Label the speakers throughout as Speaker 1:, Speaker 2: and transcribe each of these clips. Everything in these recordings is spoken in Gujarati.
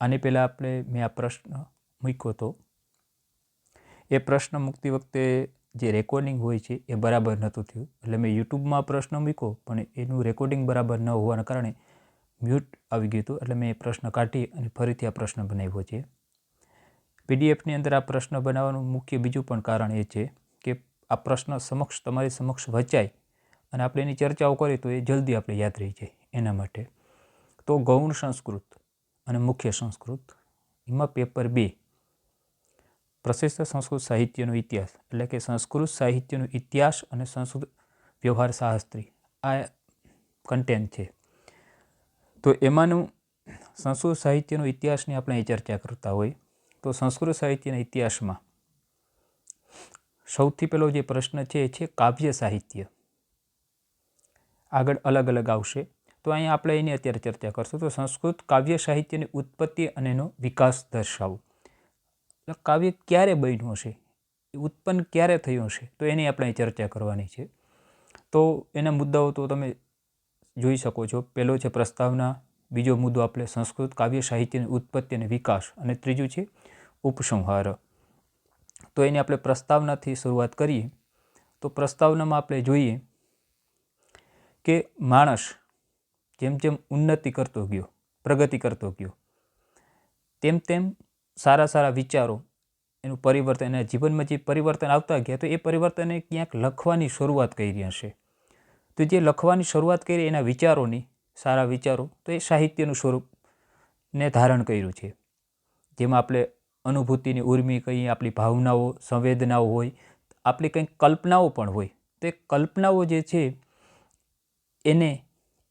Speaker 1: આની પહેલાં મેં આ પ્રશ્ન મૂક્યો હતો. એ પ્રશ્ન મૂકતી વખતે જે રેકોર્ડિંગ હોય છે એ બરાબર નહોતું થયું, એટલે મેં યુટ્યુબમાં પ્રશ્ન મૂક્યો પણ એનું રેકોર્ડિંગ બરાબર ન હોવાના કારણે મ્યુટ આવી ગયું હતું. એટલે મેં એ પ્રશ્ન કાઢી અને ફરીથી આ પ્રશ્ન બનાવ્યો છે. પીડીએફની અંદર આ પ્રશ્ન બનાવવાનું મુખ્ય બીજું પણ કારણ એ છે કે આ પ્રશ્ન તમારી સમક્ષ વચાય અને આપણે એની ચર્ચાઓ કરીએ તો એ જલ્દી આપણે યાદ રહી જાય એના માટે. તો ગૌણ સંસ્કૃત અને મુખ્ય સંસ્કૃત એમાં પેપર 2 પ્રશિષ્ટ સંસ્કૃત સાહિત્યનો ઇતિહાસ, એટલે કે સંસ્કૃત સાહિત્યનો ઇતિહાસ અને સંસ્કૃત વ્યવહાર શાસ્ત્રી આ કન્ટેન્ટ છે. તો એમાંનું સંસ્કૃત સાહિત્યનો ઇતિહાસની આપણે અહીં ચર્ચા કરતા હોય તો સંસ્કૃત સાહિત્યના ઇતિહાસમાં સૌથી પહેલો જે પ્રશ્ન છે એ છે કાવ્ય સાહિત્ય. આગળ અલગ અલગ આવશે તો અહીંયા આપણે એની અત્યારે ચર્ચા કરશું. તો સંસ્કૃત કાવ્ય સાહિત્યની ઉત્પત્તિ અને એનો વિકાસ દર્શાવો. એટલે કાવ્ય ક્યારે બન્યું હશે, ઉત્પન્ન ક્યારે થયું હશે, તો એની આપણે ચર્ચા કરવાની છે. તો એના મુદ્દાઓ તો તમે જોઈ શકો છો. પહેલો છે પ્રસ્તાવના, બીજો મુદ્દો આપણે સંસ્કૃત કાવ્ય સાહિત્યની ઉત્પત્તિ અને વિકાસ, અને ત્રીજું છે ઉપસંહાર. તો એની આપણે પ્રસ્તાવનાથી શરૂઆત કરીએ. તો પ્રસ્તાવનામાં આપણે જોઈએ કે માણસ જેમ જેમ ઉન્નતિ કરતો ગયો, પ્રગતિ કરતો ગયો, તેમ તેમ સારા સારા વિચારો, એનું પરિવર્તન, એના જીવનમાં જે પરિવર્તન આવતા ગયા તો એ પરિવર્તને ક્યાંક લખવાની શરૂઆત કરી હશે. તો જે લખવાની શરૂઆત કરી એના વિચારોની, સારા વિચારો, તો એ સાહિત્યનું સ્વરૂપને ધારણ કર્યું છે. જેમાં આપણે અનુભૂતિની ઉર્મી કહીએ, આપણી ભાવનાઓ, સંવેદનાઓ હોય, આપણી કંઈક કલ્પનાઓ પણ હોય. તો એ કલ્પનાઓ જે છે એને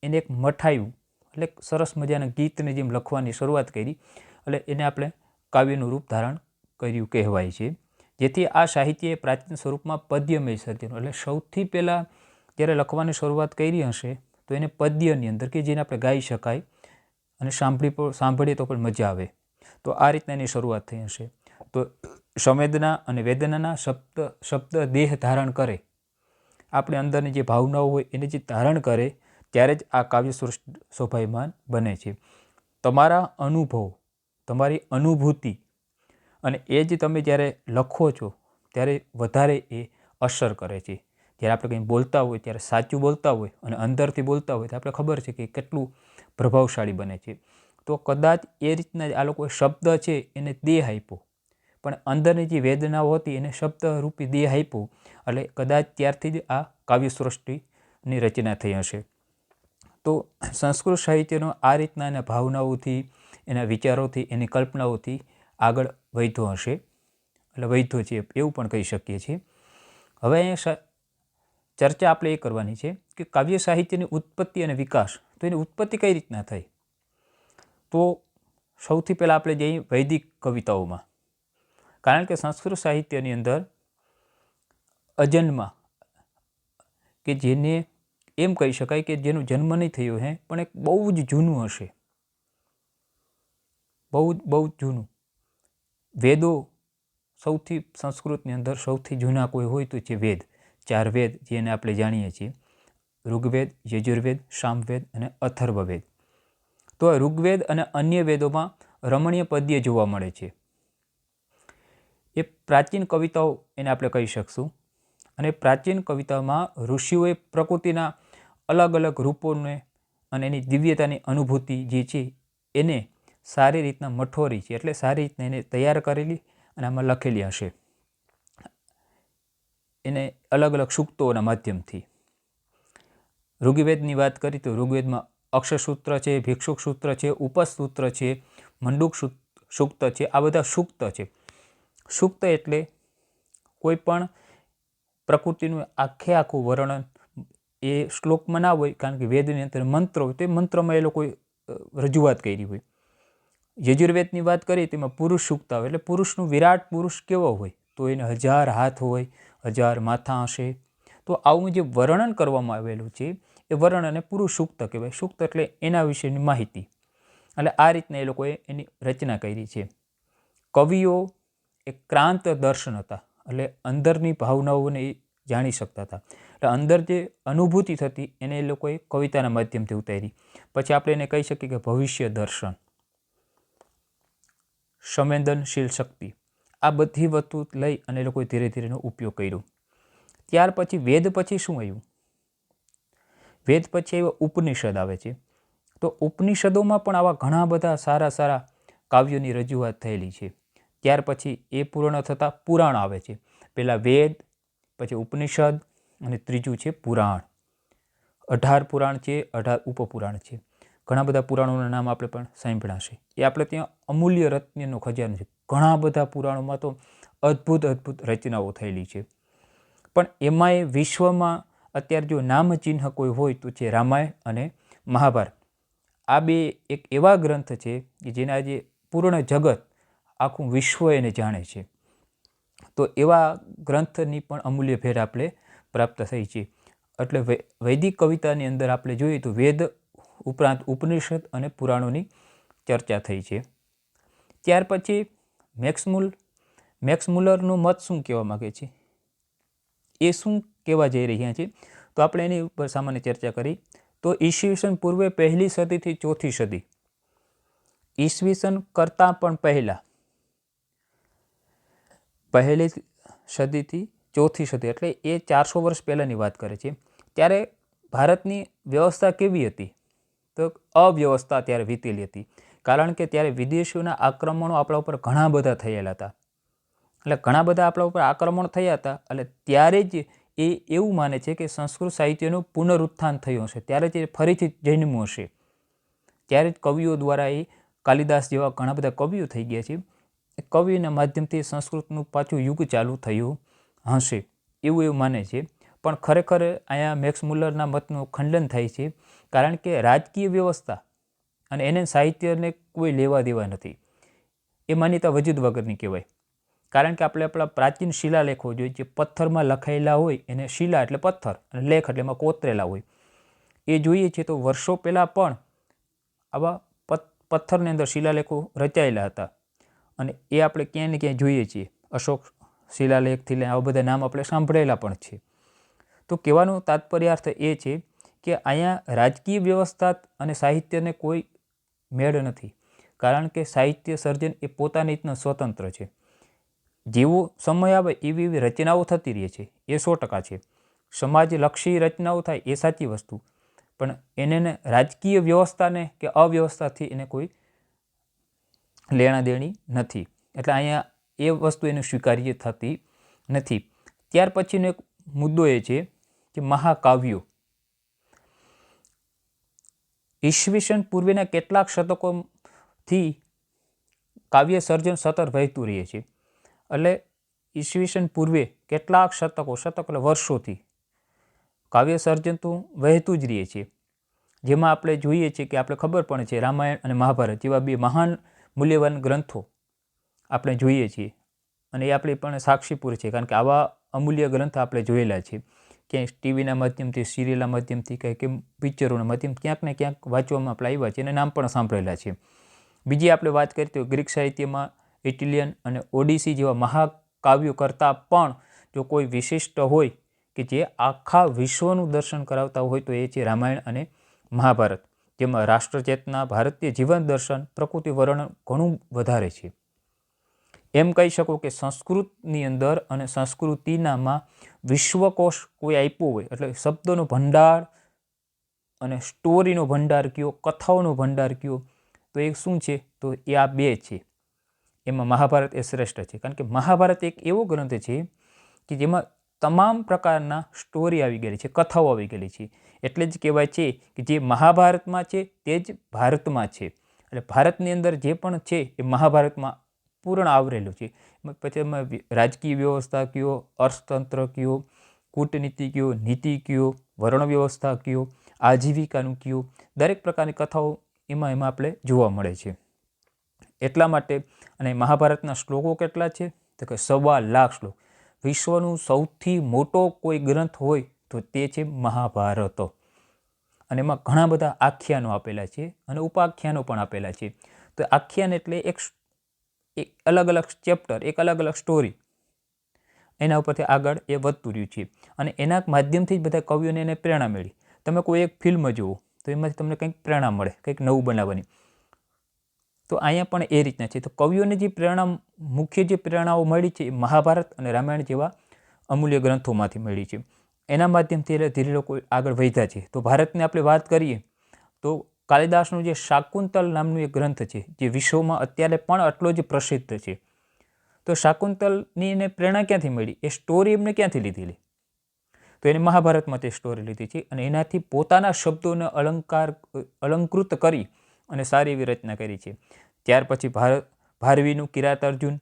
Speaker 1: એક મઠાયું, એટલે સરસ મજાના ગીતને જેમ લખવાની શરૂઆત કરી, એટલે એને આપણે કાવ્યનું રૂપ ધારણ કર્યું કહેવાય છે. જેથી આ સાહિત્યએ પ્રાચીન સ્વરૂપમાં પદ્યમય સર્જન, એટલે સૌથી પહેલાં જ્યારે લખવાની શરૂઆત કરી હશે તો એને પદ્યની અંદર કે જેને આપણે ગાઈ શકાય અને સાંભળીએ તો પણ મજા આવે. તો આ રીતના એની શરૂઆત થઈ હશે. તો સંવેદના અને વેદનાના શબ્દ દેહ ધારણ કરે, આપણે અંદરની જે ભાવનાઓ હોય એને જે ધારણ કરે ત્યારે જ આ કાવ્ય સૃષ્ટિ શોભાયમાન બને છે. તમારા અનુભવ, તમારી અનુભૂતિ અને એ જ તમે જ્યારે લખો છો ત્યારે વધારે એ અસર કરે છે. જ્યારે આપણે કંઈ બોલતા હોય ત્યારે સાચું બોલતા હોય અને અંદરથી બોલતા હોય તો આપણે ખબર છે કે કેટલું પ્રભાવશાળી બને છે. તો કદાચ એ રીતના આ લોકોએ શબ્દ છે એને દેહ આપ્યો, પણ અંદરની જે વેદનાઓ હતી એને શબ્દરૂપી દેહ આપ્યો, એટલે કદાચ ત્યારથી જ આ કાવ્ય સૃષ્ટિની રચના થઈ હશે. તો સંસ્કૃત સાહિત્યનો આ રીતના એના ભાવનાઓથી, એના વિચારોથી, એની કલ્પનાઓથી આગળ વધ્યો હશે, એટલે વધ્યો છે એવું પણ કહી શકીએ છીએ. હવે અહીંયા ચર્ચા આપણે એ કરવાની છે કે કાવ્ય સાહિત્યની ઉત્પત્તિ અને વિકાસ, તો એની ઉત્પત્તિ કઈ રીતના થઈ. તો સૌથી પહેલાં આપણે જઈએ વૈદિક કવિતાઓમાં, કારણ કે સંસ્કૃત સાહિત્યની અંદર અજન્મા, કે જેને એમ કહી શકાય કે જેનો જન્મ નહીં થયો હે પણ એક બહુ જ જૂનું હશે, બહુ જ જૂનું. વેદો સૌથી, સંસ્કૃતની અંદર સૌથી જૂના કોઈ હોય તો છે વેદ, 4 વેદ જેને આપણે જાણીએ છીએ, ઋગ્વેદ, યજુર્વેદ, સામવેદ અને અથર્વવેદ. તો ઋગ્વેદ અને અન્ય વેદોમાં રમણીય પદ્ય જોવા મળે છે. એ પ્રાચીન કવિતાઓ એને આપણે કહી શકશું. અને પ્રાચીન કવિતામાં ઋષિઓએ પ્રકૃતિના અલગ અલગ રૂપોને અને એની દિવ્યતાની અનુભૂતિ જે છે એને સારી રીતના મઠોરી છે, એટલે સારી રીતના એને તૈયાર કરેલી અને આમાં લખેલી હશે, એને અલગ અલગ સૂક્તોના માધ્યમથી. ઋગ્વેદની વાત કરી તો ઋગ્વેદમાં અક્ષસૂત્ર છે, ભિક્ષુક સૂત્ર છે, ઉપસૂત્ર છે, મંડુક સૂક્ત છે, આ બધા સૂક્ત છે. સૂક્ત એટલે કોઈ પણ પ્રકૃતિનું આખું વર્ણન એ શ્લોકમાં ના હોય, કારણ કે વેદની અંદર મંત્ર હોય તો એ મંત્રમાં એ લોકોએ રજૂઆત કરી હોય. યજુર્વેદની વાત કરીએ તેમાં પુરુષ સૂક્ત આવે, એટલે પુરુષનું વિરાટ પુરુષ કેવો હોય તો એને 1000 હાથ હોય, 1000 માથા હશે. તો આવું જે વર્ણન કરવામાં આવેલું છે એ વર્ણનને પુરુષ સૂક્ત કહેવાય. સૂક્ત એટલે એના વિશેની માહિતી. એટલે આ રીતના એ લોકોએ એની રચના કરી છે. કવિઓ એક ક્રાંત દર્શન હતા, એટલે અંદરની ભાવનાઓને એ જાણી શકતા હતા. એટલે અંદર જે અનુભૂતિ થતી એને એ લોકોએ કવિતાના માધ્યમથી ઉતારી. પછી આપણે એને કહી શકીએ કે ભવિષ્ય દર્શન. સંવેદનશીલ શક્તિ, આ બધી વસ્તુ લઈ અને એ લોકોએ ધીરે ધીરે એનો ઉપયોગ કર્યો. ત્યાર પછી વેદ પછી શું આવ્યું? વેદ પછી એવા ઉપનિષદ આવે છે. તો ઉપનિષદોમાં પણ આવા ઘણા બધા સારા સારા કાવ્યોની રજૂઆત થયેલી છે. ત્યાર પછી એ પૂર્ણ થતાં પુરાણ આવે છે. પહેલાં વેદ, પછી ઉપનિષદ અને ત્રીજું છે પુરાણ. 18 પુરાણ છે, 18 ઉપપુરાણ છે. ઘણા બધા પુરાણોના નામ આપણે પણ સાંભળ્યા છે. એ આપણે ત્યાં અમૂલ્ય રત્નનો ખજાનો છે. ઘણા બધા પુરાણોમાં તો અદ્ભુત અદ્ભુત રચનાઓ થયેલી છે. પણ એમાંય વિશ્વમાં અત્યારે જો નામચિહ્ન કોઈ હોય તો છે રામાયણ અને મહાભારત. આ બે એક એવા ગ્રંથ છે કે જેના આજે પૂર્ણ જગત, આખું વિશ્વ એને જાણે છે. તો એવા ગ્રંથની પણ અમૂલ્ય ભેટ આપણે પ્રાપ્ત થઈ છે. એટલે વૈદિક કવિતાની અંદર આપણે જોઈએ તો વેદ ઉપરાંત ઉપનિષદ અને પુરાણોની ચર્ચા થઈ છે. ત્યાર પછી મેક્સમુલરનું મત શું કહેવા માગે છે, એ શું કહેવા જઈ રહ્યા છે, તો આપણે એની ઉપર સામાન્ય ચર્ચા કરી. તો ઈસવીસન પૂર્વે 1લી સદીથી 4થી સદી, ઈસવીસન કરતાં પણ પહેલાં 1લી સદીથી 4થી સદી એટલે એ 400 વર્ષ પહેલાંની વાત કરે છે. ત્યારે ભારતની વ્યવસ્થા કેવી હતી? તો અવ્યવસ્થા ત્યારે વીતેલી હતી. કારણ કે ત્યારે વિદેશીઓના આક્રમણો આપણા ઉપર ઘણા બધા થયેલા હતા. એટલે ઘણા બધા આપણા ઉપર આક્રમણ થયા હતા. એટલે ત્યારે જ એ એવું માને છે કે સંસ્કૃત સાહિત્યનું પુનરુત્થાન થયું હશે, ત્યારે જ ફરીથી જન્મ્યું હશે. ત્યારે જ કવિઓ દ્વારા એ કાલિદાસ જેવા ઘણા બધા કવિઓ થઈ ગયા છે. એ કવિના માધ્યમથી સંસ્કૃતનું પાછું યુગ ચાલુ થયું હશે એવું માને છે. પણ ખરેખર અહીંયા મેક્સમુલરના મતનું ખંડન થાય છે. કારણ કે રાજકીય વ્યવસ્થા અને એને સાહિત્યને કોઈ લેવા દેવા નથી. એ માન્યતા વજૂદ વગરની કહેવાય. કારણ કે આપણે આપણા પ્રાચીન શિલાલેખો જોઈએ, જે પથ્થરમાં લખાયેલા હોય એને શિલા એટલે પથ્થર અને લેખ એટલે એમાં કોતરેલા હોય, એ જોઈએ છીએ તો વર્ષો પહેલાં પણ આવા પથ્થરની અંદર શિલાલેખો રચાયેલા હતા. અને એ આપણે ક્યાંય ને ક્યાંય જોઈએ છીએ. અશોક શિલાલેખથી લઈને આવા બધા નામ આપણે સાંભળેલા પણ છે. તો કહેવાનો તાત્પર્યાર્થ એ છે કે અહીંયા રાજકીય વ્યવસ્થા અને સાહિત્યને કોઈ મેળ નથી. કારણ કે સાહિત્ય સર્જન એ પોતાની રીતના સ્વતંત્ર છે. જેવો સમય આવે એવી એવી રચનાઓ થતી રહે છે, એ 100% છે. સમાજલક્ષી રચનાઓ થાય એ સાચી વસ્તુ, પણ એને રાજકીય વ્યવસ્થાને કે અવ્યવસ્થાથી એને કોઈ લેણા દેણી નથી. એટલે અહીંયા એ વસ્તુ એને સ્વીકાર્ય થતી નથી. ત્યાર પછીનો એક મુદ્દો એ છે કે મહાકાવ્યો ઈસવીસન પૂર્વેના કેટલાક શતકોથી કાવ્ય સર્જન સતત વહેતું રહે છે. એટલે ઈસવીસન પૂર્વે કેટલાક શતક એટલે વર્ષોથી કાવ્ય સર્જન તો વહેતું જ રહે છે. જેમાં આપણે જોઈએ છીએ કે આપણે ખબર પડે છે રામાયણ અને મહાભારત જેવા બે મહાન મૂલ્યવાન ગ્રંથો આપણે જોઈએ છીએ. અને એ આપણી પણ સાક્ષીપૂર છે. કારણ કે આવા અમૂલ્ય ગ્રંથ આપણે જોયેલા છે. ક્યાંય ટીવીના માધ્યમથી, સિરિયલના માધ્યમથી, કે પિક્ચરોના માધ્યમથી ક્યાંક ને ક્યાંક વાંચવામાં આપણે આવ્યા છે અને નામ પણ સાંભળેલા છે. બીજી આપણે વાત કરીએ તો ગ્રીક સાહિત્યમાં ઇટાલિયન અને ઓડિસી જેવા મહાકાવ્યો કરતાં પણ જો કોઈ વિશિષ્ટ હોય કે જે આખા વિશ્વનું દર્શન કરાવતા હોય તો એ છે રામાયણ અને મહાભારત. જેમાં રાષ્ટ્રચેતના, ભારતીય જીવન દર્શન, પ્રકૃતિ વર્ણન ઘણું વધારે છે. એમ કહી શકો કે સંસ્કૃતની અંદર અને સંસ્કૃતિનામાં વિશ્વકોશ કોઈ આપ્યો હોય, એટલે શબ્દોનો ભંડાર અને સ્ટોરીનો ભંડાર કયો, કથાઓનો ભંડાર કયો, તો એ શું છે? તો એ આ બે છે. એમાં મહાભારત એ શ્રેષ્ઠ છે. કારણ કે મહાભારત એક એવો ગ્રંથ છે કે જેમાં તમામ પ્રકારના સ્ટોરી આવી ગયેલી છે, કથાઓ આવી ગયેલી છે. એટલે જ કહેવાય છે કે જે મહાભારતમાં છે તે જ ભારતમાં છે. એટલે ભારતની અંદર જે પણ છે એ મહાભારતમાં પૂર્ણ આવરેલું છે. પછી એમાં રાજકીય વ્યવસ્થા કયો, અર્થતંત્ર કયો, કૂટનીતિ કયો, નીતિ કયો, વર્ણ વ્યવસ્થા કયો, આજીવિકાનું કયો, દરેક પ્રકારની કથાઓ એમાં આપણે જોવા મળે છે. એટલા માટે અને મહાભારતના શ્લોકો કેટલા છે? તો કે 1.25 લાખ શ્લોક. વિશ્વનું સૌથી મોટો કોઈ ગ્રંથ હોય તો તે છે મહાભારત. અને એમાં ઘણા બધા આખ્યાનો આપેલા છે અને ઉપાખ્યાનો પણ આપેલા છે. તો આખ્યાન એટલે એક અલગ અલગ ચેપ્ટર, એક અલગ અલગ સ્ટોરી, એના ઉપરથી આગળ એ વધતું રહ્યું છે. અને એના માધ્યમથી જ બધા કવિઓને એને પ્રેરણા મળી. તમે કોઈ એક ફિલ્મ જુઓ તો એમાંથી તમને કંઈક પ્રેરણા મળે, કંઈક નવું બનાવવાની. તો અહીંયા પણ એ રીતના છે. તો કવિઓને જે પ્રેરણા, મુખ્ય જે પ્રેરણાઓ મળી છે એ મહાભારત અને રામાયણ જેવા અમૂલ્ય ગ્રંથોમાંથી મળી છે. એના માધ્યમથી ધીરે ધીરે લોકો આગળ વધ્યા છે. તો ભારતની આપણે વાત કરીએ તો કાલિદાસનું જે શાકુંતલ નામનું એક ગ્રંથ છે જે વિશ્વમાં અત્યારે પણ આટલો જ પ્રસિદ્ધ છે. તો શાકુંતલની એને પ્રેરણા ક્યાંથી મળી? એ સ્ટોરી એમને ક્યાંથી લીધેલી? તો એને મહાભારતમાં તે સ્ટોરી લીધી છે અને એનાથી પોતાના શબ્દોને અલંકૃત કરી અને સારી એવી રચના કરી છે. ત્યાર પછી ભારવીનું કિરાત અર્જુન,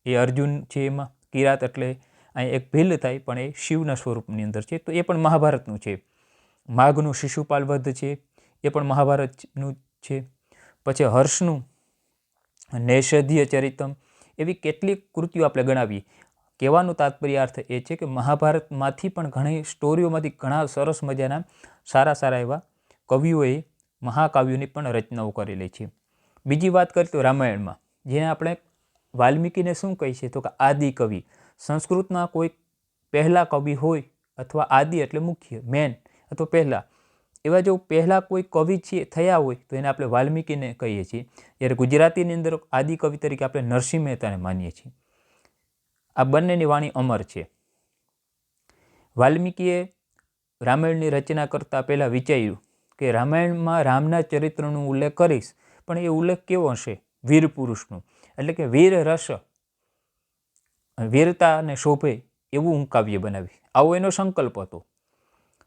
Speaker 1: એ અર્જુન છે, એમાં કિરાત એટલે અહીં એક ભીલ થાય પણ એ શિવના સ્વરૂપની અંદર છે, તો એ પણ મહાભારતનું છે. માઘનું શિશુપાલ વધ છે, એ પણ મહાભારતનું છે. પછી હર્ષનું નૈષધ્ય ચરિતમ, એવી કેટલીક કૃતિઓ આપણે ગણાવીએ. કહેવાનું તાત્પર્ય અર્થ એ છે કે મહાભારતમાંથી પણ ઘણી સ્ટોરીઓમાંથી ઘણા સરસ મજાના સારા એવા કવિઓએ મહાકાવ્યોની પણ રચનાઓ કરેલી છે. બીજી વાત કરીએ તો રામાયણમાં, જેને આપણે વાલ્મીકીને શું કહી છે તો કે આદિ કવિ. સંસ્કૃતના કોઈ પહેલા કવિ હોય અથવા આદિ એટલે મુખ્ય, મેન અથવા પહેલા, એવા જો પહેલા કોઈ કવિ છે થયા હોય તો એને આપણે વાલ્મીકીને કહીએ છીએ. જ્યારે ગુજરાતીની અંદર આદિ કવિ તરીકે આપણે નરસિંહ મહેતાને માનીએ છીએ. આ બંનેની વાણી અમર છે. વાલ્મીકીએ રામાયણની રચના કરતાં પહેલાં વિચાર્યું કે રામાયણમાં રામના ચરિત્રનો ઉલ્લેખ કરીશ, પણ એ ઉલ્લેખ કેવો હશે? વીર પુરુષનું, એટલે કે વીર રસ, વીરતા અને શોભે એવું હું કાવ્ય બનાવી, આવો એનો સંકલ્પ હતો.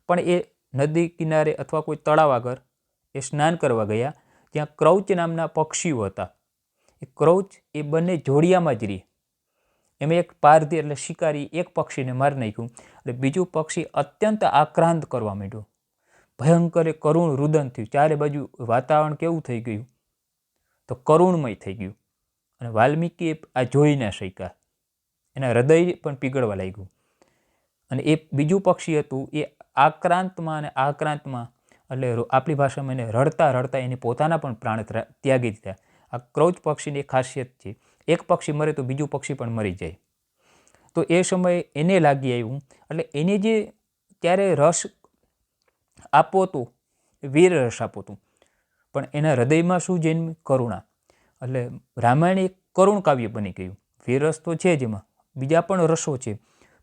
Speaker 1: પણ એ નદી કિનારે અથવા કોઈ તળાવ આગળ એ સ્નાન કરવા ગયા, ત્યાં ક્રૌચ નામના પક્ષીઓ હતા. એ ક્રૌચ એ બંને જોડિયામાં જ રહી. એમાં એક પારધી એટલે શિકારી એક પક્ષીને મારી નાખ્યું એટલે બીજું પક્ષી અત્યંત આક્રાંત કરવા માંડ્યું. ભયંકર એ કરુણ રુદન થયું. ચારે બાજુ વાતાવરણ કેવું થઈ ગયું? તો કરુણમય થઈ ગયું. અને વાલ્મીકી આ જોઈ ના શક્યા, એના હૃદય પણ પીગળવા લાગ્યું. અને એ બીજું પક્ષી હતું એ આક્રાંતમાં એટલે આપણી ભાષામાં એને રડતા એને પોતાના પણ પ્રાણ ત્યાગી દીધા. આ ક્રૌચ પક્ષીની ખાસિયત છે, એક પક્ષી મરે તો બીજું પક્ષી પણ મરી જાય. તો એ સમયે એને લાગી આવ્યું, એટલે એને જે ત્યારે રસ આપવો હતો વીર રસ આપવો હતું, પણ એના હૃદયમાં શું જન્મ? કરુણા. એટલે રામાયણ એક કરુણ કાવ્ય બની ગયું. વીર રસ તો છે જ, એમાં બીજા પણ રસો છે,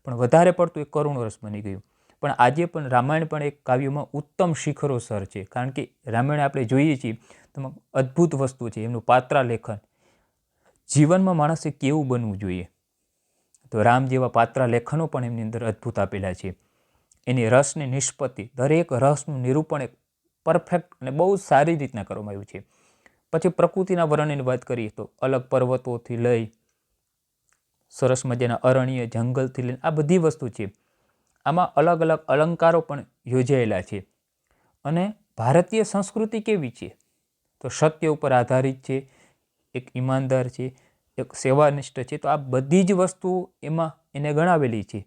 Speaker 1: પણ વધારે પડતું એક કરુણ રસ બની ગયું. પણ આજે પણ રામાયણ પણ એક કાવ્યમાં ઉત્તમ શિખરો સર છે, કારણ કે રામાયણ આપણે જોઈએ છીએ તો અદ્ભુત વસ્તુ છે. એમનું પાત્રાલેખન, જીવનમાં માણસે કેવું બનવું જોઈએ, તો રામ જેવા પાત્રાલેખનો પણ એમની અંદર અદ્ભુત આપેલા છે. એની રસની નિષ્પત્તિ, દરેક રસનું નિરૂપણ એક પરફેક્ટ અને બહુ સારી રીતના કરવામાં આવ્યું છે. પછી પ્રકૃતિના વર્ણનની વાત કરીએ તો અલગ પર્વતોથી લઈ સરસ મજાના અરણ્ય, જંગલથી લઈને આ બધી વસ્તુ છે. આમાં અલગ અલગ અલંકારો પણ યોજાયેલા છે. અને ભારતીય સંસ્કૃતિ કેવી છે? તો સત્ય ઉપર આધારિત છે, એક ઈમાનદાર છે, એક સેવાનિષ્ઠ છે. તો આ બધી જ વસ્તુ એમાં એને ગણાવેલી છે.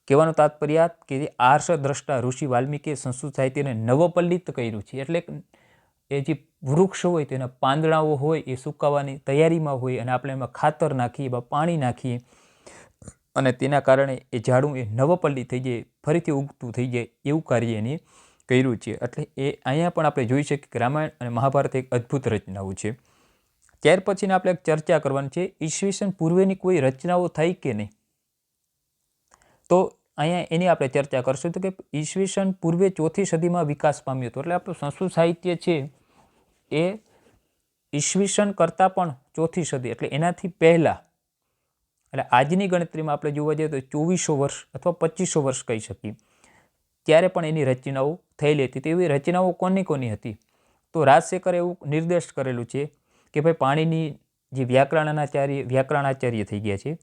Speaker 1: કહેવાનું તાત્પર્ય કે આર્ષ દ્રષ્ટા ઋષિ વાલ્મીકીએ સંસ્કૃત સાહિત્યને નવપલ્લિત કર્યું છે. એટલે એ જે વૃક્ષ હોય તો એના પાંદડાઓ હોય એ સુકાવાની તૈયારીમાં હોય, અને આપણે એમાં ખાતર નાખીએ, એમાં પાણી નાખીએ, અને તેના કારણે એ ઝાડું એ નવપલ્લી થઈ જાય, ફરીથી ઉગતું થઈ જાય, એવું કાર્ય એને કર્યું છે. એટલે એ અહીંયા પણ આપણે જોઈ શકીએ કે રામાયણ અને મહાભારત એક અદ્ભુત રચનાઓ છે. ત્યાર પછીને આપણે એક ચર્ચા કરવાની છે, ઈસવીસન પૂર્વેની કોઈ રચનાઓ થઈ કે નહીં. તો અહીંયા એની આપણે ચર્ચા કરશું તો કે ઈસવીસન પૂર્વે 4થી સદીમાં વિકાસ પામ્યો હતો. એટલે આપણું સંસ્કૃત સાહિત્ય છે એ ઈસવીસન કરતાં પણ 4થી સદી એટલે એનાથી પહેલાં, એટલે આજની ગણતરીમાં આપણે જોવા જઈએ તો 2400 વર્ષ અથવા 2500 વર્ષ કહી શકીએ, ત્યારે પણ એની રચનાઓ થયેલી હતી. તો એવી રચનાઓ કોની હતી? તો રાજશેખરે એવું નિર્દેશ કરેલું છે કે ભાઈ પાણીની જે વ્યાકરણાચાર્ય થઈ ગયા છે,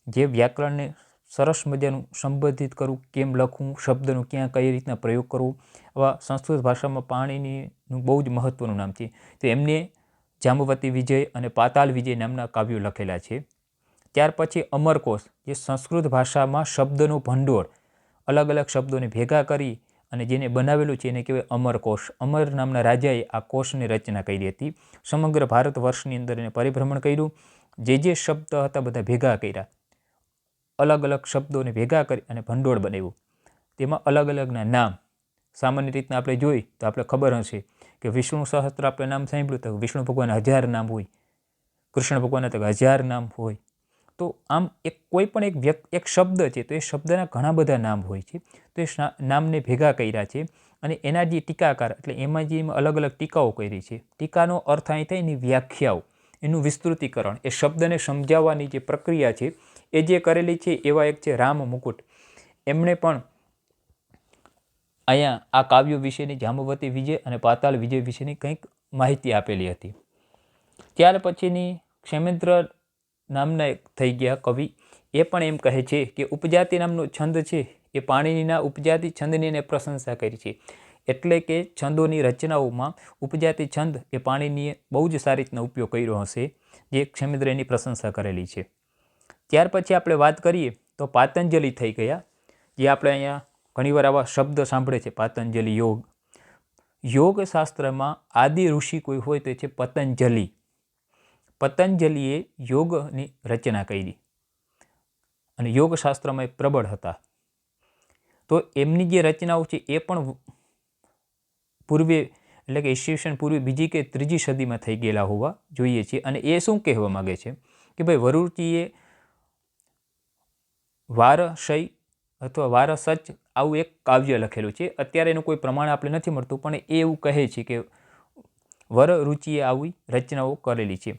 Speaker 1: જે વ્યાકરણને સરસ મજાનું સંબોધિત કરવું, કેમ લખવું, શબ્દનું ક્યાં કઈ રીતના પ્રયોગ કરવો, આવા સંસ્કૃત ભાષામાં પાણીનીનું બહુ જ મહત્ત્વનું નામ છે. તો એમને જાંબવતી વિજય અને પાતાલ વિજય નામના કાવ્યો લખેલા છે. ત્યાર પછી અમરકોશ, જે સંસ્કૃત ભાષામાં શબ્દનું ભંડોળ, અલગ અલગ શબ્દોને ભેગા કરી અને જેને બનાવેલું છે એને કહેવાય અમરકોશ. અમર નામના રાજાએ આ કોષની રચના કરી હતી. સમગ્ર ભારત વર્ષની અંદર એને પરિભ્રમણ કર્યું, જે શબ્દ હતા બધા ભેગા કર્યા, અલગ અલગ શબ્દોને ભેગા કરી અને ભંડોળ બનાવ્યું. તેમાં અલગ અલગના નામ, સામાન્ય રીતના આપણે જોઈ તો આપણે ખબર હશે કે વિષ્ણુ સહસ્ત્ર આપણે નામ સાંભળ્યું તો વિષ્ણુ ભગવાન 1000 નામ હોય, કૃષ્ણ ભગવાનના તો 1000 નામ હોય. તો આમ કોઈ પણ એક શબ્દ છે તો એ શબ્દના ઘણા બધા નામ હોય છે. તો એ નામને ભેગા કર્યા છે અને એના જે ટીકાકાર એટલે એમાં જે અલગ અલગ ટીકાઓ કરી છે. ટીકાનો અર્થ અહીં થાય એની વ્યાખ્યાઓ, એનું વિસ્તૃતિકરણ, એ શબ્દને સમજાવવાની જે પ્રક્રિયા છે એ જે કરેલી છે એવા એક છે રામ મુકુટ. એમણે પણ અહીંયા આ કાવ્યો વિશેની જાંબવતી વિજય અને પાતાળ વિજય વિશેની કંઈક માહિતી આપેલી હતી. ત્યાર પછીની ક્ષેમેન્દ્ર નામના એક થઈ ગયા કવિ. એ પણ એમ કહે છે કે ઉપજાતિ નામનો છંદ છે એ પાણીનીના ઉપજાતિ છંદની એને પ્રશંસા કરી છે. એટલે કે છંદોની રચનાઓમાં ઉપજાતિ છંદ એ પાણીનીએ બહુ જ સારી રીતના ઉપયોગ કર્યો હશે, જે ક્ષેમેન્દ્ર એની પ્રશંસા કરેલી છે. ત્યાર પછી આપણે વાત કરીએ તો પાતંજલિ થઈ ગયા, જે આપણે અહીંયા ઘણીવાર આવા શબ્દ સાંભળે છે, પાતંજલિ યોગ. યોગશાસ્ત્રમાં આદિ ઋષિ કોઈ હોય તો એ છે પતંજલિ. પતંજલિએ યોગની રચના કરી અને યોગશાસ્ત્રમાં એ પ્રબળ હતા. તો એમની જે રચનાઓ છે એ પણ પૂર્વે એટલે કે ઈસવીસન પૂર્વે 2જી કે 3જી સદીમાં થઈ ગયેલા હોવા જોઈએ છે. અને એ શું કહેવા માગે છે કે ભાઈ વરુચિએ વારસઈ અથવા વારસચ આવું એક કાવ્ય લખેલું છે. અત્યારે એનું કોઈ પ્રમાણ આપણે નથી મળતું, પણ એ એવું કહે છે કે વરરુચિએ આવી રચનાઓ કરેલી છે.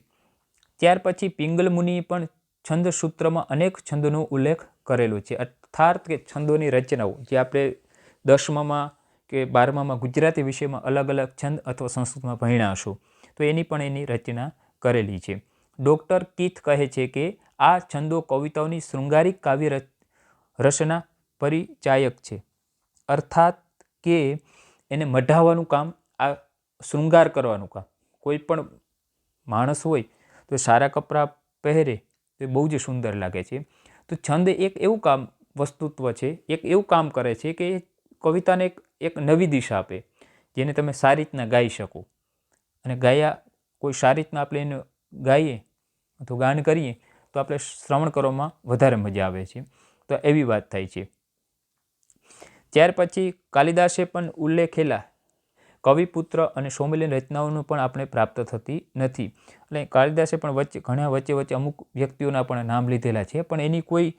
Speaker 1: ત્યાર પછી પિંગલ મુનિએ પણ છંદ સૂત્રમાં અનેક છંદોનો ઉલ્લેખ કરેલો છે. અર્થાત કે છંદોની રચનાઓ જે આપણે 10મામાં કે 12મામાં ગુજરાતી વિષયમાં અલગ અલગ છંદ અથવા સંસ્કૃતમાં ભણ્યા હશો તો એની પણ એની રચના કરેલી છે. ડૉક્ટર કીથ કહે છે કે આ છંદો કવિતાઓની શૃંગારિક કાવ્ય રચના પરિચાયક છે. અર્થાત કે એને મઢાવવાનું કામ, આ શૃંગાર કરવાનું કામ. કોઈ પણ માણસ હોય તો સારા કપડાં પહેરે તો એ બહુ જ સુંદર લાગે છે. તો છંદ એક એવું કામ વસ્તુત્વ છે, એક એવું કામ કરે છે કે કવિતાને એક નવી દિશા આપે, જેને તમે સારી રીતના ગાઈ શકો. અને ગાયા કોઈ સારી રીતના આપણે એને ગાઈએ અથવા ગાન કરીએ તો આપણે શ્રવણ કરવામાં વધારે મજા આવે છે. તો એવી વાત થાય છે. ત્યાર પછી કાલિદાસે પણ ઉલ્લેખેલા કવિપુત્ર અને સૌમિલીન રચનાઓનું પણ આપણે પ્રાપ્ત થતી નથી. એટલે કાલિદાસે પણ વચ્ચે અમુક વ્યક્તિઓના પણ નામ લીધેલા છે, પણ એની કોઈ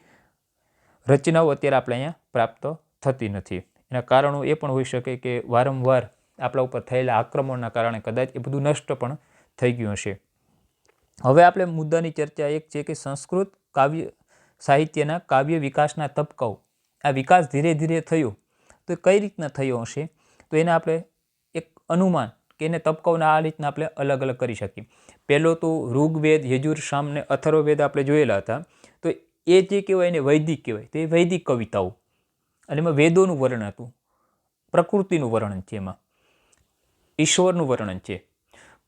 Speaker 1: રચનાઓ અત્યારે આપણે અહીંયા પ્રાપ્ત થતી નથી. એના કારણો એ પણ હોઈ શકે કે વારંવાર આપણા ઉપર થયેલા આક્રમણના કારણે કદાચ એ બધું નષ્ટ પણ થઈ ગયું હશે. હવે આપણે મુદ્દાની ચર્ચા એક છે કે સંસ્કૃત કાવ્ય સાહિત્યના કાવ્ય વિકાસના તબક્કાઓ. આ વિકાસ ધીરે ધીરે થયો તો કઈ રીતના થયો હશે, તો એને આપણે એક અનુમાન કે એને તબક્કાઓના આ રીતના આપણે અલગ અલગ કરી શકીએ. પહેલો તો ઋગ્વેદ, યજુર, સામ ને અથર્વવેદ આપણે જોયેલા હતા. તો એ જે કહેવાય એને વૈદિક કહેવાય. તો એ વૈદિક કવિતાઓ અને એમાં વેદોનું વર્ણન હતું, પ્રકૃતિનું વર્ણન છે, એમાં ઈશ્વરનું વર્ણન છે.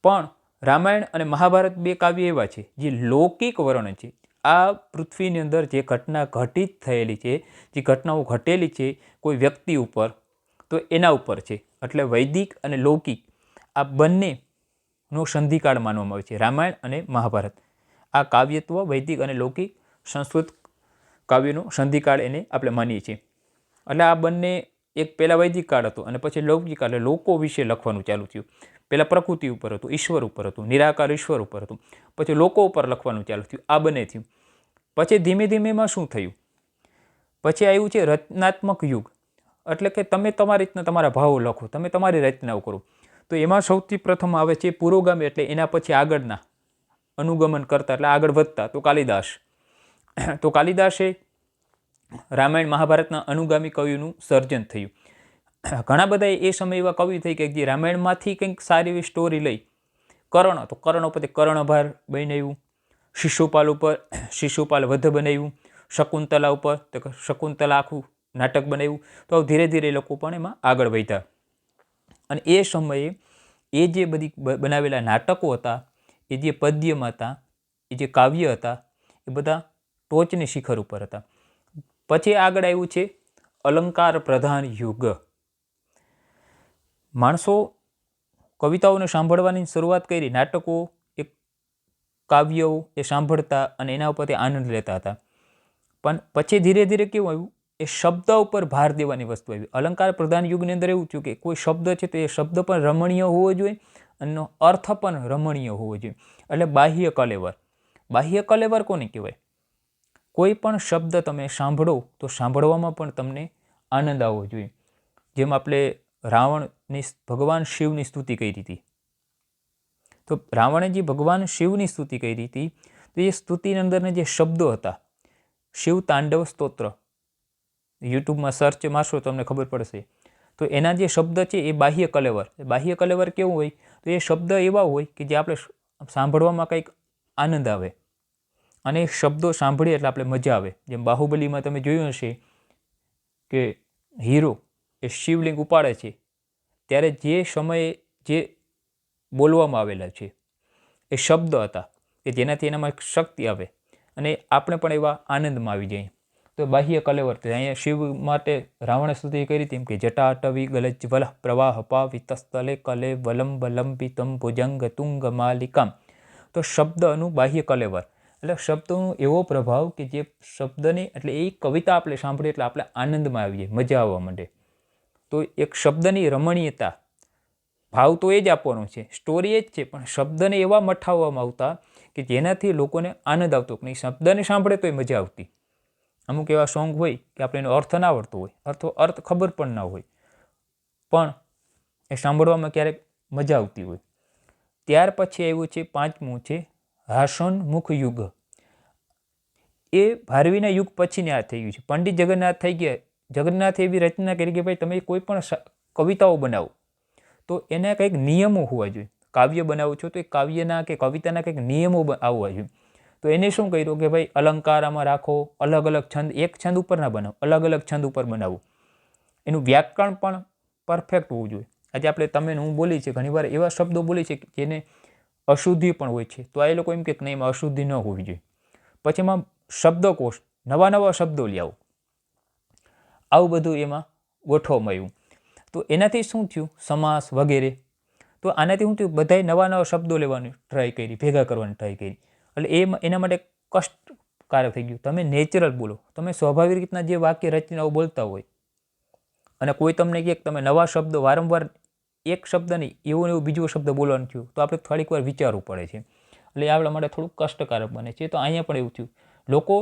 Speaker 1: પણ રામાયણ અને મહાભારત 2 કાવ્ય એવા છે જે લૌકિક વર્ણન છે. આ પૃથ્વીની અંદર જે ઘટના ઘટિત થયેલી છે, જે ઘટનાઓ ઘટેલી છે કોઈ વ્યક્તિ ઉપર, તો એના ઉપર છે. એટલે વૈદિક અને લૌકિક આ બંનેનો સંધિકાળ માનવામાં આવે છે. રામાયણ અને મહાભારત આ કાવ્યત્વ વૈદિક અને લૌકિક સંસ્કૃત કાવ્યનો સંધિકાળ એને આપણે માનીએ છીએ. એટલે આ બંને એક પહેલાં વૈદિક કાળ હતો અને પછી લૌકિક કાળ, લોકો વિશે લખવાનું ચાલુ થયું. પહેલાં પ્રકૃતિ ઉપર હતું, ઈશ્વર ઉપર હતું, નિરાકાર ઈશ્વર ઉપર હતું. પછી લોકો ઉપર લખવાનું ચાલુ થયું. આ બંને થયું. પછી ધીમે ધીમે એમાં શું થયું, પછી આવ્યું છે રચનાત્મક યુગ. એટલે કે તમે તમારી રીતના તમારા ભાવો લખો, તમે તમારી રચનાઓ કરો. તો એમાં સૌથી પ્રથમ આવે છે પુરોગામી, એટલે એના પછી આગળના અનુગમન કરતા એટલે આગળ વધતા તો કાલિદાસ. તો કાલિદાસે રામાયણ મહાભારતના અનુગામી કવિનું સર્જન થયું. ઘણા બધા એ સમય એવા કવિ થઈ કે જે રામાયણમાંથી કંઈક સારી એવી સ્ટોરી લઈ. કર્ણ, તો કર્ણ ઉપર કર્ણભાર બનાવ્યું. શિશુપાલ ઉપર શિશુપાલ વધ બનાવ્યું. શકુંતલા ઉપર તો શકુંતલા આખું નાટક બનાવ્યું. તો ધીરે ધીરે એ લોકો પણ એમાં આગળ વધ્યા. અને એ સમયે એ જે બધી બનાવેલા નાટકો હતા, એ જે પદ્યમાં હતા, એ જે કાવ્ય હતા, એ બધા ટોચની શિખર ઉપર હતા. પછી આગળ આવ્યું છે અલંકાર પ્રધાન યુગ. માણસો કવિતાઓને સાંભળવાની શરૂઆત કરી, નાટકો, એ કાવ્યો એ સાંભળતા અને એના ઉપરથી આનંદ લેતા હતા. પણ પછી ધીરે ધીરે કેવું આવ્યું એ શબ્દ ઉપર ભાર દેવાની વસ્તુ આવી. અલંકાર પ્રધાન યુગની અંદર એવું થયું કે કોઈ શબ્દ છે તો એ શબ્દ પણ રમણીય હોવો જોઈએ અને એનો અર્થ પણ રમણીય હોવો જોઈએ. એટલે બાહ્ય કલેવર. બાહ્ય કલેવર કોને કહેવાય? કોઈ પણ શબ્દ તમે સાંભળો તો સાંભળવામાં પણ તમને આનંદ આવવો જોઈએ. જેમ આપણે રાવણની ભગવાન શિવની સ્તુતિ કરી હતી, તો રાવણે જે ભગવાન શિવની સ્તુતિ કરી હતી તો એ સ્તુતિની અંદરના જે શબ્દો હતા, શિવ તાંડવ સ્તોત્ર, યુટ્યુબમાં સર્ચ મારશો તમને ખબર પડશે. તો એના જે શબ્દ છે એ બાહ્ય કલેવર. બાહ્ય કલેવર કેવું હોય? તો એ શબ્દ એવા હોય કે જે આપણે સાંભળવામાં કંઈક આનંદ આવે અને એ શબ્દો સાંભળીએ એટલે આપણે મજા આવે. જેમ બાહુબલીમાં તમે જોયું હશે કે હીરો એ શિવલિંગ ઉપાડે છે ત્યારે જે સમયે જે બોલવામાં આવેલા છે એ શબ્દ હતા કે જેનાથી એનામાં એક શક્તિ આવે અને આપણે પણ એવા આનંદમાં આવી જઈએ. તો બાહ્ય કલેવર છે. અહીંયા શિવ માટે રાવણે સ્તુતિ કરી તેમ કે જટાટવી ગલજ્વલ પ્રવાહ પાવિતસ્થલે કલે વલમ વલંબિતમ ભુજંગ તુંગ માલિકામ. તો શબ્દનું બાહ્ય કલેવર એટલે શબ્દનો એવો પ્રભાવ કે જે શબ્દને એટલે એ કવિતા આપણે સાંભળીએ એટલે આપણે આનંદમાં આવીએ, મજા આવવા માંડે. તો એક શબ્દની રમણીયતા, ભાવ તો એ જ આપવાનો છે, સ્ટોરી એ જ છે, પણ શબ્દને એવા મઠાવવામાં આવતા કે જેનાથી લોકોને આનંદ આવતો. નહીં શબ્દને સાંભળે તોય મજા આવતી. અમુક એવા સોંગ હોય કે આપણે એનો અર્થ ના આવડતો હોય, અર્થ ખબર પણ ના હોય, પણ એ સાંભળવામાં ક્યારેક મજા આવતી હોય. ત્યાર પછી આવ્યું છે પાંચમું છે હાસોન્મુખ યુગ. એ ભારવીના યુગ પછીને આ થઈ ગયું છે. પંડિત જગન્નાથ થઈ ગયા. જગન્નાથે એવી રચના કરી કે ભાઈ તમે કોઈ પણ કવિતાઓ બનાવો તો એના કંઈક નિયમો હોવા જોઈએ. કાવ્ય બનાવો છો તો એ કાવ્યના કે કવિતાના કંઈક નિયમો આવવા જોઈએ. તો એને શું કર્યું કે ભાઈ અલંકાર આમાં રાખો, અલગ અલગ છંદ, એક છંદ ઉપર ના બનાવો, અલગ અલગ છંદ ઉપર બનાવો. એનું વ્યાકરણ પણ પરફેક્ટ હોવું જોઈએ. આજે આપણે તમે હું બોલી છે ઘણીવાર એવા શબ્દો બોલી છે જેને અશુદ્ધિ પણ હોય છે, તો આ એ લોકો એમ કે નહીં એમાં અશુદ્ધિ ન હોવી જોઈએ. પછી એમાં શબ્દકોશ, નવા નવા શબ્દો લ્યાવો, આવું બધું એમાં ગોઠવવામાં આવ્યું. તો એનાથી શું થયું? સમાસ વગેરે. તો આનાથી શું થયું? બધાએ નવા નવા શબ્દો લેવાની ટ્રાય કરી, ભેગા કરવાની ટ્રાય કરી. એટલે એના માટે કષ્ટકારક થઈ ગયું. તમે નેચરલ બોલો, તમે સ્વાભાવિક રીતના જે વાક્ય રચનાઓ બોલતા હોય અને કોઈ તમને કહે કે તમે નવા શબ્દો વારંવાર એક શબ્દ નહીં એવો ને એવો બીજો શબ્દ બોલવાનું થયું તો આપણે થોડીક વાર વિચારવું પડે છે. એટલે એ આપણા માટે થોડુંક કષ્ટકારક બને છે. તો અહીંયા પણ એવું થયું, લોકો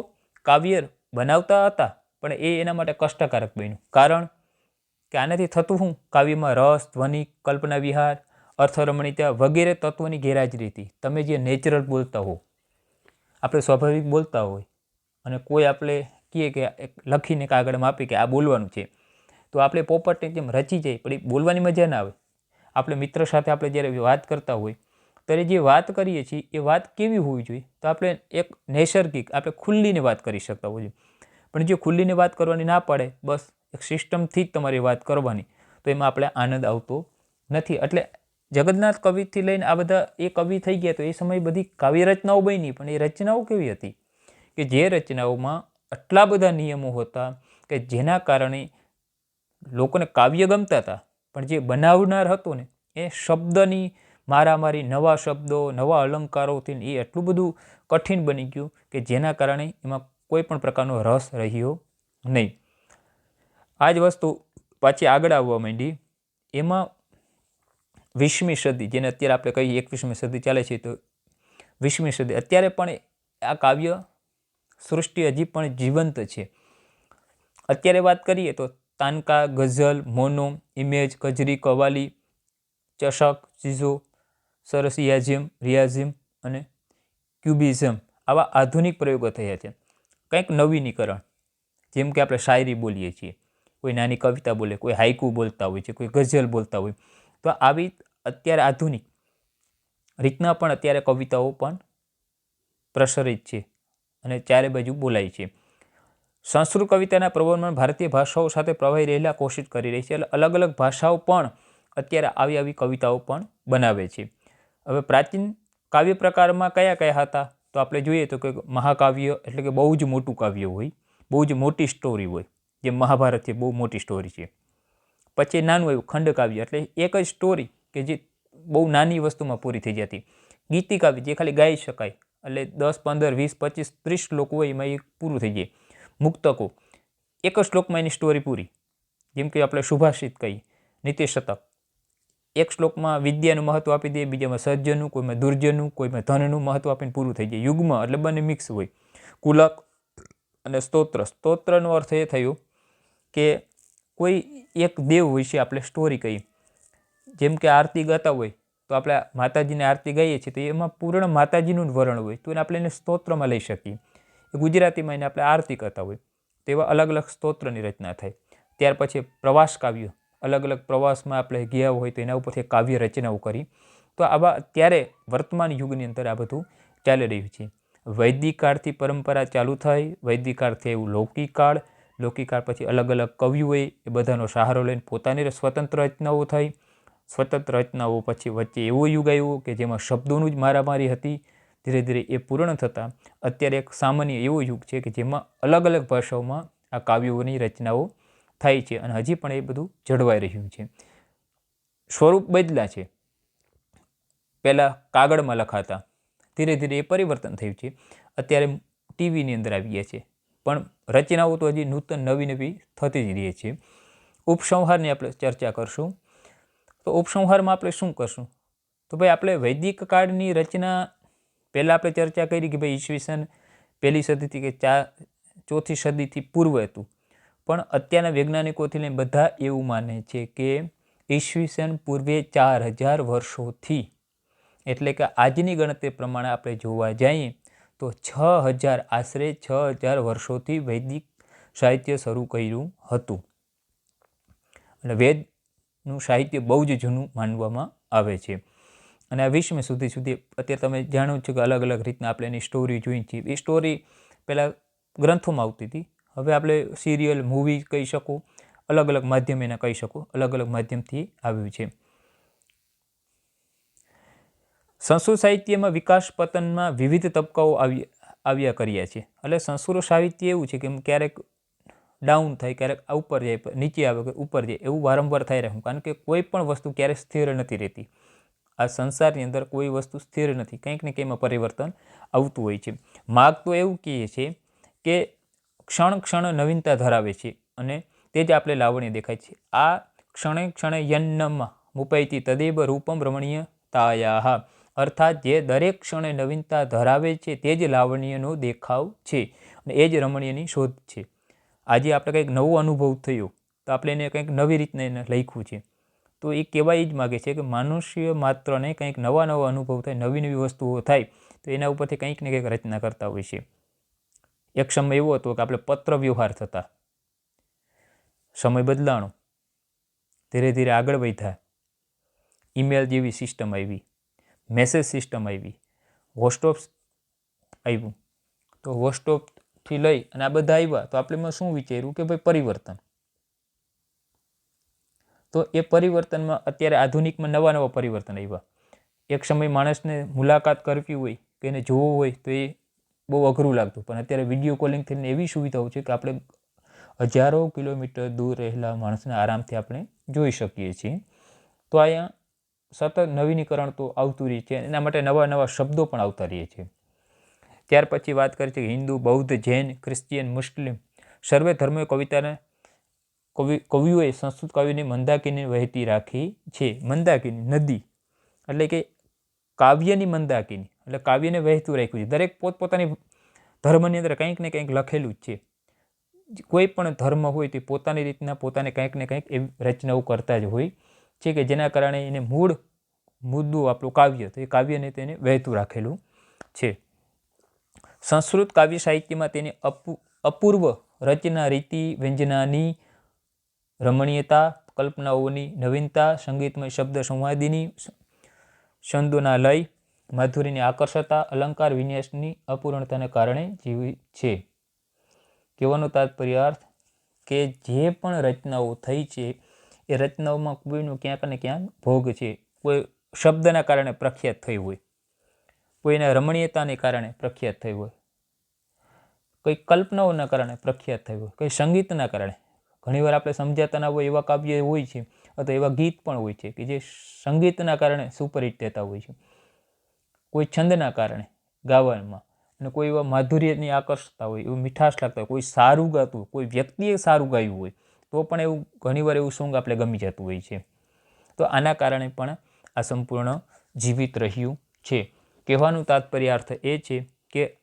Speaker 1: કાવ્ય બનાવતા હતા પણ એના માટે કષ્ટકારક બન્યું. કારણ કે આનાથી થતું શું? કાવ્યમાં રસ, ધ્વનિ, કલ્પના વિહાર, અર્થરમણીતા વગેરે તત્વોની ગેરહાજરી હતી. તમે જે નેચરલ બોલતા હો, આપણે સ્વાભાવિક બોલતા હોય અને કોઈ આપણે કહીએ કે લખીને કાગળમાં આપીએ કે આ બોલવાનું છે, તો આપણે પોપટની જેમ રચી જાય પણ એ બોલવાની મજા ના આવે. આપણે મિત્ર સાથે આપણે જ્યારે વાત કરતા હોય ત્યારે જે વાત કરીએ છીએ એ વાત કેવી હોવી જોઈએ? તો આપણે એક નૈસર્ગિક, આપણે ખુલ્લીને વાત કરી શકતા હોઈએ. પણ જો ખુલ્લીને વાત કરવાની ના પડે, બસ એક સિસ્ટમથી જ તમારી વાત કરવાની, તો એમાં આપણે આનંદ આવતો નથી. એટલે જગન્નાથ કવિથી લઈને આ બધા એ કવિ થઈ ગયા તો એ સમયે બધી કાવ્ય રચનાઓ બની, પણ એ રચનાઓ કેવી હતી કે જે રચનાઓમાં આટલા બધા નિયમો હતા કે જેના કારણે લોકોને કાવ્ય ગમતા હતા, પણ જે બનાવનાર હતો ને એ શબ્દની મારામારી, નવા શબ્દો, નવા અલંકારોથી એ એટલું બધું કઠિન બની ગયું કે જેના કારણે એમાં કોઈ પણ પ્રકારનો રસ રહ્યો નહીં. આ જ વસ્તુ પાછી આગળ આવવા માંડી. એમાં 20મી સદી, જેને અત્યારે આપણે કહીએ 21મી સદી ચાલે છે, તો 20મી સદી અત્યારે પણ આ કાવ્ય સૃષ્ટિ હજી પણ જીવંત છે. અત્યારે વાત કરીએ તો તાનકા, ગઝલ, મોનો, ઇમેજ, કજરી, કવાલી, ચષક, ચીઝો, રિયાઝિમ અને ક્યુબિઝમ આવા આધુનિક પ્રયોગો થયા છે. કંઈક નવીનીકરણ, જેમ કે આપણે શાયરી બોલીએ છીએ, કોઈ નાની કવિતા બોલે, કોઈ હાઇકુ બોલતા હોય છે, કોઈ ગઝલ બોલતા હોય, તો આવી અત્યારે આધુનિક રીતના પણ અત્યારે કવિતાઓ પણ પ્રસરિત છે અને ચારે બાજુ બોલાય છે. સંસ્કૃત કવિતાના પ્રવર્તમાન ભારતીય ભાષાઓ સાથે પ્રવાહી રહેલા કોશિશ કરી રહી છે. એટલે અલગ અલગ ભાષાઓ પણ અત્યારે આવી કવિતાઓ પણ બનાવે છે. હવે પ્રાચીન કાવ્ય પ્રકારમાં કયા કયા હતા? તો આપણે જોઈએ તો કે મહાકાવ્ય એટલે કે બહુ જ મોટું કાવ્ય હોય, બહુ જ મોટી સ્ટોરી હોય, જેમ મહાભારત છે, બહુ મોટી સ્ટોરી છે. પછી નાનું એવું ખંડકાવ્ય એટલે એક જ સ્ટોરી કે જે બહુ નાની વસ્તુમાં પૂરી થઈ જતી. ગીતિકાવ્ય જે ખાલી ગાઈ શકાય, એટલે 10, 15, 20, 25, 30 શ્લોક હોય એમાં એ પૂરું થઈ જાય. મુક્તકો એક જ શ્લોકમાં એની સ્ટોરી પૂરી. જેમ કે આપણે સુભાષિત કહીએ, નીતિ શતક, એક શ્લોકમાં વિદ્યાનું મહત્વ આપી દઈએ, બીજામાં સજ્જનનું, કોઈમાં દુર્જનનું, કોઈમાં ધનનું મહત્વ આપીને પૂરું થઈ જાય. યુગ્મ એટલે બંને મિક્સ હોય. કુલક અને સ્તોત્ર. સ્તોત્રનો અર્થ એ થયો કે કોઈ એક દેવ વિશે આપણે સ્ટોરી કહી. જેમ કે આરતી ગાતા હોય તો આપણે માતાજીને આરતી ગાઈએ છીએ તો એમાં પૂર્ણ માતાજીનું વર્ણન હોય, તો આપણે એને સ્તોત્રમાં લઈ શકીએ. ગુજરાતીમાં એને આપણે આરતી કરતા હોય તો એવા અલગ અલગ સ્તોત્રની રચના થાય. ત્યાર પછી પ્રવાસ કાવ્ય, અલગ અલગ પ્રવાસમાં આપણે ગયા હોય તો એના ઉપરથી કાવ્ય રચનાઓ કરી. તો આવા અત્યારે વર્તમાન યુગની અંદર આ બધું ચાલી રહ્યું છે. વૈદિક કાળથી પરંપરા ચાલુ થઈ, વૈદિક કાળથી એવું લૌકિક કાળ, લૌકિક કાળ પછી અલગ અલગ કવિઓએ એ બધાનો સહારો લઈને પોતાની સ્વતંત્ર રચનાઓ થઈ. સ્વતંત્ર રચનાઓ પછી વચ્ચે એવો યુગ આવ્યો કે જેમાં શબ્દોનું જ મારામારી હતી. ધીરે ધીરે એ પૂર્ણ થતાં અત્યારે એક સામાન્ય એવો યુગ છે કે જેમાં અલગ અલગ ભાષાઓમાં આ કાવ્યોની રચનાઓ થાય છે અને હજી પણ એ બધું જળવાઈ રહ્યું છે. સ્વરૂપ બદલ્યા છે. પહેલાં કાગળમાં લખાતા, ધીરે ધીરે એ પરિવર્તન થયું છે. અત્યારે ટીવીની અંદર આવી ગયા છે, પણ રચનાઓ તો હજી નૂતન નવી નવી થતી જ રહે છે. ઉપસંહારની આપણે ચર્ચા કરશું. તો ઉપસંહારમાં આપણે શું કરશું? તો ભાઈ આપણે વૈદિક કાળની રચના પહેલાં આપણે ચર્ચા કરી કે ભાઈ ઈસવીસન 1લી સદીથી કે 4થી સદીથી પૂર્વ હતું. પણ અત્યારના વૈજ્ઞાનિકોથી લઈને બધા એવું માને છે કે ઈસવીસન પૂર્વે 4000 વર્ષોથી, એટલે કે આજની ગણતરી પ્રમાણે આપણે જોવા જઈએ તો 6000, આશરે 6000 વર્ષોથી વૈદિક સાહિત્ય શરૂ કર્યું હતું. અને વેદનું સાહિત્ય બહુ જ જૂનું માનવામાં આવે છે. અને આ 20મી સુધી અત્યારે તમે જાણો છો કે અલગ અલગ રીતના આપણે એની સ્ટોરી જોઈ છીએ. એ સ્ટોરી પહેલાં ગ્રંથોમાં આવતી હતી, હવે આપણે સિરિયલ, મૂવી કહી શકો, અલગ અલગ માધ્યમ એને કહી શકો, અલગ અલગ માધ્યમથી આવ્યું છે. સંસ્કૃત સાહિત્યમાં વિકાસ પતનમાં વિવિધ તબક્કાઓ આવ્યા કર્યા છે. એટલે સંસ્કૃત સાહિત્ય એવું છે કે ક્યારેક ડાઉન થાય, ક્યારેક ઉપર જાય, નીચે આવે, ઉપર જાય, એવું વારંવાર થઈ રહ્યું. કારણ કે કોઈ પણ વસ્તુ ક્યારેય સ્થિર નથી રહેતી. આ સંસારની અંદર કોઈ વસ્તુ સ્થિર નથી, કંઈક ને કંઈકમાં પરિવર્તન આવતું હોય છે. માર્ગ તો એવું કહે છે કે ક્ષણ ક્ષણ નવીનતા ધરાવે છે અને તે જ આપણે લાવણ્ય દેખાય છે. આ ક્ષણે ક્ષણે યન્નમ મુપૈતી તદેવ રૂપમ રમણીય તાયાહ, અર્થાત જે દરેક ક્ષણે નવીનતા ધરાવે છે તે જ લાવણ્યનો દેખાવ છે અને એ જ રમણીયની શોધ છે. આજે આપણે કંઈક નવો અનુભવ થયો તો આપણે એને કંઈક નવી રીતના એને લખ્યું છે. તો એ કહેવાય જ માગે છે કે મનુષ્ય માત્રને કંઈક નવા નવા અનુભવ થાય, નવી નવી વસ્તુઓ થાય તો એના ઉપરથી કંઈક ને કંઈક રચના કરતા હોય છે. એક સમય એવો હતો કે આપણે પત્ર વ્યવહાર થતા, સમય બદલાણો, ધીરે ધીરે આગળ વધ્યા, ઈમેલ જેવી સિસ્ટમ આવી, મેસેજ સિસ્ટમ આવી, વોટ્સઅપ આવ્યું. તો વોટ્સઅપથી લઈ અને આ બધા આવ્યા તો આપણે શું વિચાર્યું કે ભાઈ પરિવર્તન. તો એ પરિવર્તનમાં અત્યારે આધુનિકમાં નવા નવા પરિવર્તન આવ્યા. એક સમય માણસને મુલાકાત કરવી હોય કે એને જોવું હોય તો એ બહુ અઘરું લાગતું, પણ અત્યારે વિડીયો કોલિંગ થઈને એવી સુવિધાઓ છે કે આપણે હજારો કિલોમીટર દૂર રહેલા માણસને આરામથી આપણે જોઈ શકીએ છીએ. તો અહીંયા સતત નવીનીકરણ તો આવતું રહે છે, એના માટે નવા નવા શબ્દો પણ આવતા રહે છે. ત્યાર પછી વાત કરી છે કે હિન્દુ, બૌદ્ધ, જૈન, ક્રિશ્ચિયન, મુસ્લિમ સર્વે ધર્મોએ કવિતાને કવિઓએ સંસ્કૃત કાવ્યની મંદાકિની વહેતી રાખી છે. મંદાકિની નદી એટલે કે કાવ્યની મંદાકિની એટલે કાવ્યને વહેતું રાખ્યું છે. દરેક પોતપોતાની ધર્મની અંદર કંઈક ને કંઈક લખેલું જ છે. કોઈ પણ ધર્મ હોય તે પોતાની રીતના પોતાને કંઈક ને કંઈક એવી રચનાઓ કરતા જ હોય છે કે જેના કારણે એને મૂળ મુદ્દો આપણું કાવ્ય, તો એ કાવ્યને તેને વહેતું રાખેલું છે. સંસ્કૃત કાવ્ય સાહિત્યમાં તેની અપૂર્વ રચના રીતિ, વ્યંજનાની રમણીયતા, કલ્પનાઓની નવીનતા, સંગીતમય શબ્દ સંવાદિની, છંદોના લય, માધુરીની આકર્ષતા, અલંકાર વિન્યાસની અપૂર્ણતાને કારણે જીવી છે. કહેવાનો તાત્પર્ય અર્થ કે જે પણ રચનાઓ થઈ છે એ રચનાઓમાં કોઈનો ક્યાંક ને ક્યાંક ભોગ છે. કોઈ શબ્દના કારણે પ્રખ્યાત થઈ હોય, કોઈના રમણીયતાને કારણે પ્રખ્યાત થઈ હોય, કોઈ કલ્પનાઓના કારણે પ્રખ્યાત થઈ હોય, કોઈ સંગીતના કારણે. ઘણીવાર આપણે સમજાતા ના હોય એવા કાવ્ય હોય છે અથવા એવા ગીત પણ હોય છે કે જે સંગીતના કારણે સુપરહિટ થતા હોય છે, કોઈ છંદના કારણે ગાવામાં, અને કોઈ એવા માધુર્યની આકર્ષતા હોય, એવું મીઠાશ લાગતા હોય, કોઈ સારું ગાતું, કોઈ વ્યક્તિએ સારું ગાયું હોય તો પણ એવું ઘણીવાર એવું સોંગ આપણે ગમી જતું હોય છે. તો આના કારણે પણ આ સંપૂર્ણ જીવિત રહ્યું છે. કહેવાનું તાત્પર્યાર્થ એ છે કે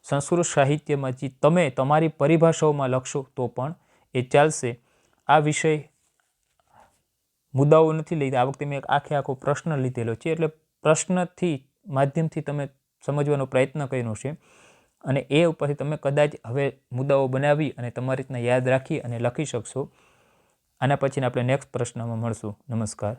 Speaker 1: સંસ્કૃત સાહિત્યમાં જે તમે તમારી પરિભાષાઓમાં લખશો તો પણ એ ચાલશે. આ વિષય મુદ્દાઓ નથી લીધા, આ વખતે મેં આખો પ્રશ્ન લીધેલો છે, એટલે પ્રશ્નથી માધ્યમથી તમે સમજવાનો પ્રયત્ન કર્યો છે અને એ ઉપરથી તમે કદાચ હવે મુદ્દાઓ બનાવી અને તમારી રીતના યાદ રાખી અને લખી શકશો. આના પછીને આપણે નેક્સ્ટ પ્રશ્નમાં મળશું. નમસ્કાર.